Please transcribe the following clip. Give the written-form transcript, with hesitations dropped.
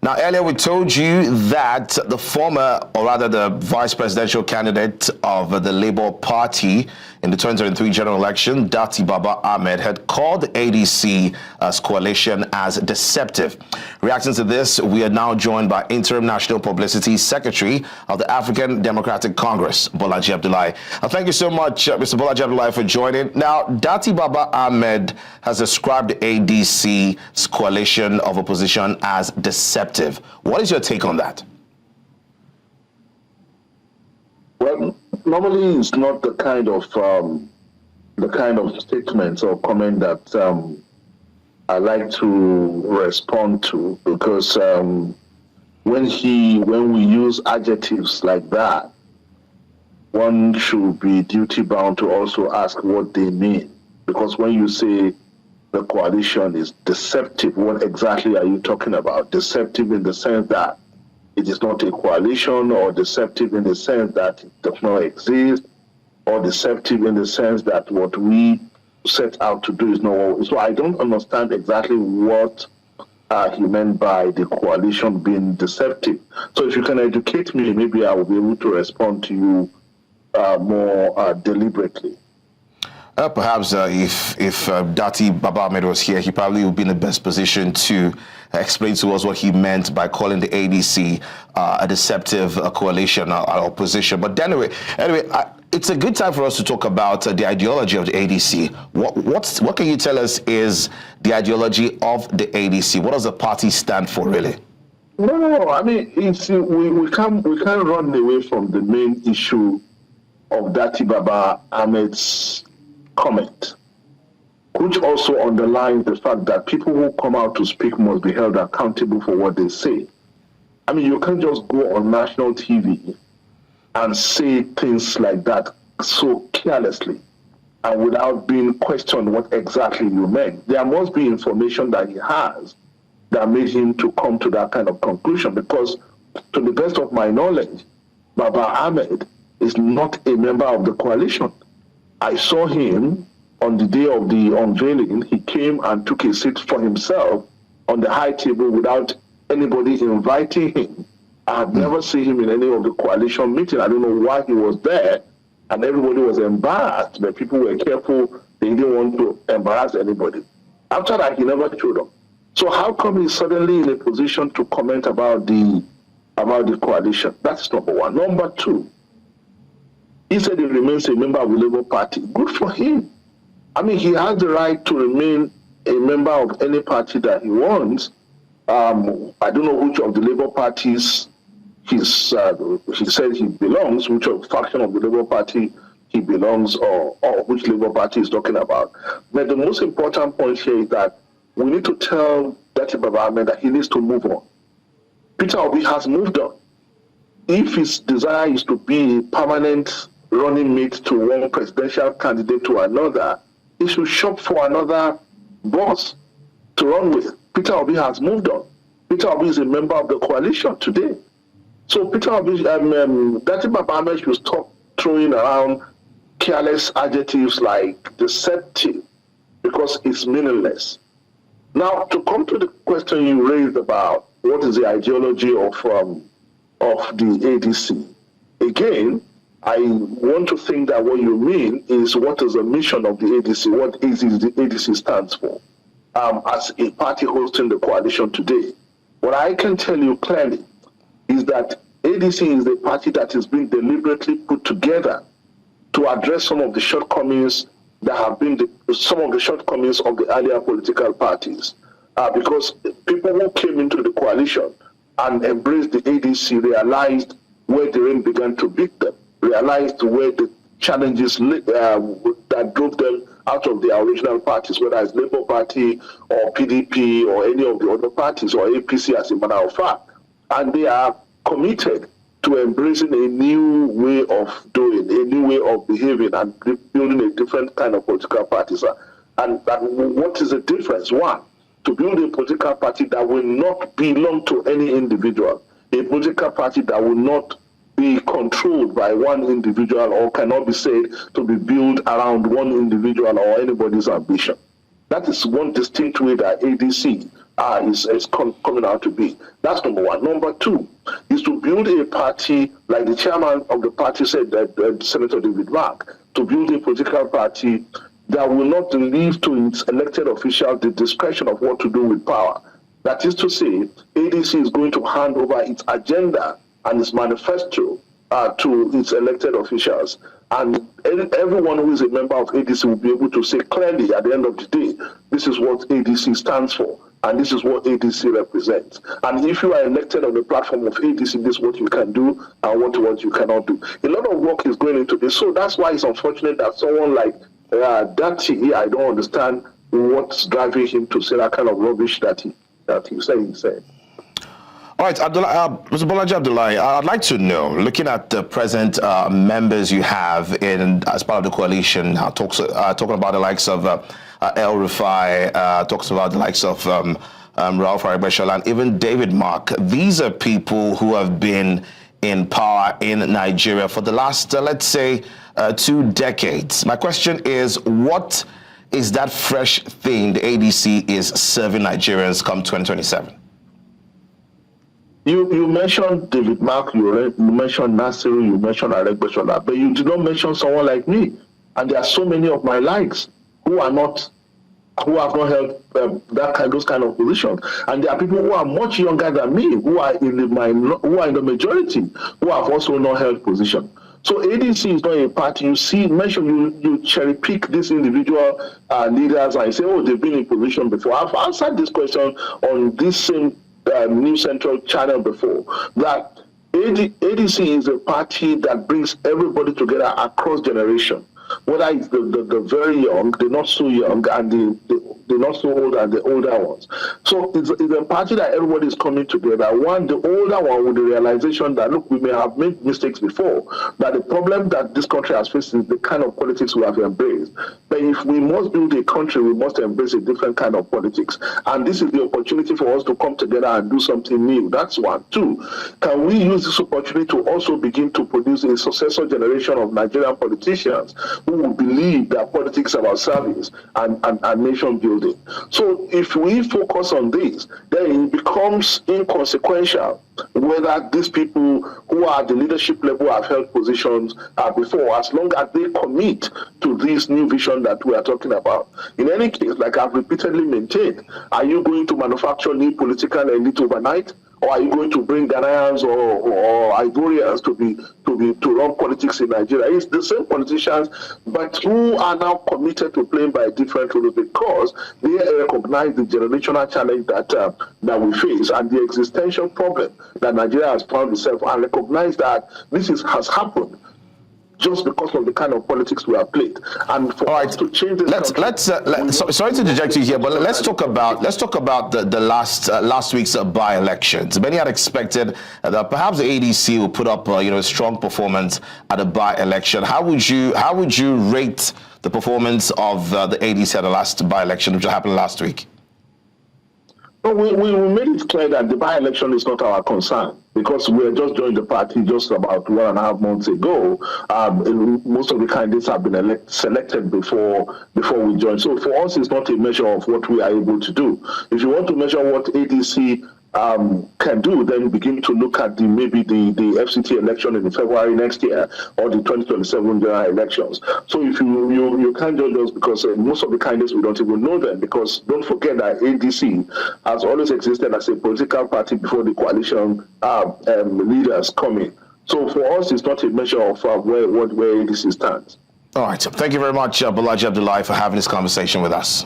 Now, earlier we told you that the former, or rather the vice presidential candidate of the Labour Party in the 2023 general election, Datti Baba-Ahmed, had called the ADC's coalition as deceptive. Reacting to this, we are now joined by Interim National Publicity Secretary of the African Democratic Congress, Bolaji Abdullahi. Thank you so much, Mr. Bolaji Abdullahi, for joining. Now, Datti Baba-Ahmed has described the ADC's coalition of opposition as deceptive. What is your take on that? Well, normally it's not the kind of statements or comment that I like to respond to, because when we use adjectives like that, one should be duty bound to also ask what they mean. Because when you say the coalition is deceptive, what exactly are you talking about? Deceptive in the sense that it is not a coalition, or deceptive in the sense that it does not exist, or deceptive in the sense that what we set out to do is not. So I don't understand exactly what he meant by the coalition being deceptive. So if you can educate me, maybe I will be able to respond to you more deliberately. Perhaps if Datti Baba-Ahmed was here, he probably would be in the best position to explain to us what he meant by calling the ADC a deceptive coalition or opposition. But anyway, it's a good time for us to talk about the ideology of the ADC. What can you tell us is the ideology of the ADC? What does the party stand for, really? No, I mean, we can't run away from the main issue of Datti Baba-Ahmed's comment, which also underlines the fact that people who come out to speak must be held accountable for what they say. I mean, you can't just go on national TV and say things like that so carelessly and without being questioned what exactly you meant. There must be information that he has that made him to come to that kind of conclusion, because to the best of my knowledge, Baba-Ahmed is not a member of the coalition. I saw him on the day of the unveiling. He came and took a seat for himself on the high table without anybody inviting him. I had never seen him in any of the coalition meetings. I don't know why he was there, and everybody was embarrassed, but people were careful. They didn't want to embarrass anybody. After that, he never showed up. So how come he's suddenly in a position to comment about the coalition? That's number one. Number two, he said he remains a member of the Labour Party. Good for him. I mean, he has the right to remain a member of any party that he wants. I don't know which of the Labour parties he said he belongs, which faction of the Labour Party he belongs, or which Labour Party he's talking about. But the most important point here is that we need to tell Datti Baba-Ahmed that he needs to move on. Peter Obi has moved on. If his desire is to be a permanent running mate to one presidential candidate to another, he should shop for another boss to run with. Peter Obi has moved on. Peter Obi is a member of the coalition today. So Peter Obi, Datti Baba-Ahmed should stop throwing around careless adjectives like deceptive, because it's meaningless. Now, to come to the question you raised about what is the ideology of the ADC, again, I want to think that what you mean is what is the mission of the ADC, what is the ADC stands for as a party hosting the coalition today. What I can tell you clearly is that ADC is a party that is being deliberately put together to address some of the shortcomings that have been some of the shortcomings of the earlier political parties. Because people who came into the coalition and embraced the ADC realized where the rain began to beat them, realized where the challenges that drove them out of their original parties, whether it's Labour Party or PDP or any of the other parties or APC as a matter of fact. And they are committed to embracing a new way of doing, a new way of behaving, and building a different kind of political parties. And what is the difference? One, to build a political party that will not belong to any individual, a political party that will not be controlled by one individual or cannot be said to be built around one individual or anybody's ambition. That is one distinct way that ADC is coming out to be. That's number one. Number two is to build a party, like the chairman of the party said, that Senator David Mark, to build a political party that will not leave to its elected officials the discretion of what to do with power. That is to say, ADC is going to hand over its agenda and its manifesto to its elected officials. And everyone who is a member of ADC will be able to say clearly at the end of the day, this is what ADC stands for, and this is what ADC represents. And if you are elected on the platform of ADC, this is what you can do and what you cannot do. A lot of work is going into this. So that's why it's unfortunate that someone like Datti, I don't understand what's driving him to say that kind of rubbish that he said. All right, Mr. Bolaji Abdullahi, I'd like to know, looking at the present members you have as part of the coalition, talking about the likes of El Rufai, talks about the likes of Ralph Aribeshal, and even David Mark. These are people who have been in power in Nigeria for the last, let's say, 2 decades. My question is, what is that fresh thing the ADC is serving Nigerians come 2027? You mentioned David Mark, you mentioned Nasiru, you mentioned Aribeshal, but you did not mention someone like me. And there are so many of my likes who have not held those kind of positions. And there are people who are much younger than me, who are in the majority, who have also not held position. So ADC is not a party. You cherry pick these individual leaders and say, oh, they've been in position before. I've answered this question on this same New Central channel before, that ADC is a party that brings everybody together across generation, whether it's the very young, the not so young, and the not so old, and the older ones. So it's a party that everybody is coming together. The older one with the realization that, look, we may have made mistakes before, that the problem that this country has faced is the kind of politics we have embraced. But if we must build a country, we must embrace a different kind of politics. And this is the opportunity for us to come together and do something new. That's one. Two, can we use this opportunity to also begin to produce a successor generation of Nigerian politicians who will believe that politics is about service and nation building? So if we focus on this, then it becomes inconsequential whether these people who are at the leadership level have held positions before, as long as they commit to this new vision that we are talking about. In any case, like I've repeatedly maintained, are you going to manufacture new political elite overnight? Or are you going to bring Ghanaians or Ivorians to run politics in Nigeria? It's the same politicians, but who are now committed to playing by different rules because they recognize the generational challenge that we face and the existential problem that Nigeria has found itself, and recognize that this has happened just because of the kind of politics we have played. And for us to change this, sorry to interject you here, but let's talk about the last week's by-elections. Many had expected that perhaps the ADC will put up a strong performance at a by-election. How would you rate the performance of the ADC at the last by-election, which happened last week? No, we made it clear that the by-election is not our concern, because we had just joined the party just about 1.5 months ago. Most of the candidates have been selected before we joined. So for us, it's not a measure of what we are able to do. If you want to measure what ADC can do, then begin to look at maybe the FCT election in February next year, or the 2027 general elections. So if you can't judge us because most of the candidates, we don't even know them, because don't forget that ADC has always existed as a political party before the coalition leaders come in. So for us, it's not a measure of where ADC stands. All right. Thank you very much, Bolaji Abdullahi, for having this conversation with us.